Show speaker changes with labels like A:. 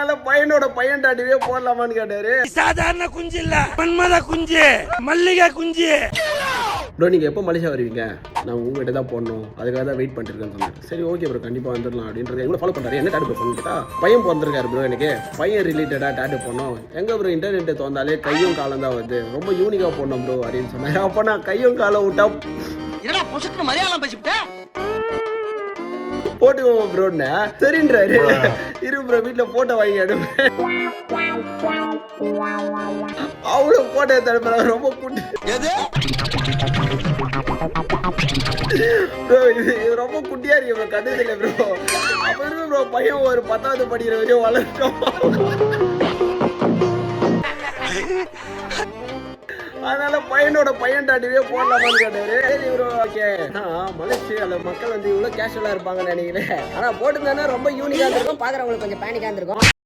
A: அதனால பையனோட பையன் டாட்டுவே போடலாமான்னு கேட்டாரு.
B: சாதாரண குஞ்சு இல்ல, மன்மத குஞ்சு, மல்லிகை குஞ்சு.
A: ப்ரோ நீங்க எப்போ மலேசியா வருவீங்க? நான் உங்ககிட்ட தான் போடணும், அதுக்காக தான் வெயிட் பண்ணிட்டு இருக்கேன்னு சொன்னேன். சரி ஓகே ப்ரோ, கண்டிப்பா வந்துடலாம் அப்படின்றது எங்களை ஃபாலோ பண்றாரு. என்ன டாட்டு போடணும் கேட்டா, பையன் பிறந்திருக்காரு ப்ரோ, எனக்கு பையன் ரிலேட்டடா டாட்டு போடணும். எங்க ப்ரோ இன்டர்நெட் திறந்தாலே கையும் காலம் தான் வருது, ரொம்ப யூனிக்கா போடணும் ப்ரோ அப்படின்னு சொன்னாரு. அப்போ நான் கையும் காலம் விட்டா
B: என்னடா பொசுக்கு மலையாளம் பேசிட்டேன்
A: போட்டுக்கோங்க ப்ரோன்னு சரின்றாரு. இரு ப்ரோ வீட்டுல போட்டோ வாங்கி அடுப்பேன். அவ்வளவு போட்டோ தடுப்பா ரொம்ப கூட்டி ப்ரோ, இது ரொம்ப குட்டியா இருக்கு ப்ரோ, கண்டதில்லை ப்ரோ. அப்ப இருக்கு ப்ரோ பையன் ஒரு 10வது படிக்கிற வரையும் வளர்த்தோம். அதனால பையனோட பையன் டாட்டுவே போடலாமான்னு கேட்டாரு. சரி ப்ரோ ஓகே. மலேசியால மக்கள் வந்து இவ்வளவு கேஷுவலா இருப்பாங்கன்னு நினைக்கிறேன்.
C: ஆனா போட்டுருந்தானே ரொம்ப யூனிக்கா இருந்திருக்கும், பாக்குறவங்களுக்கு கொஞ்சம் பேனிக்கா இருந்திருக்கும்.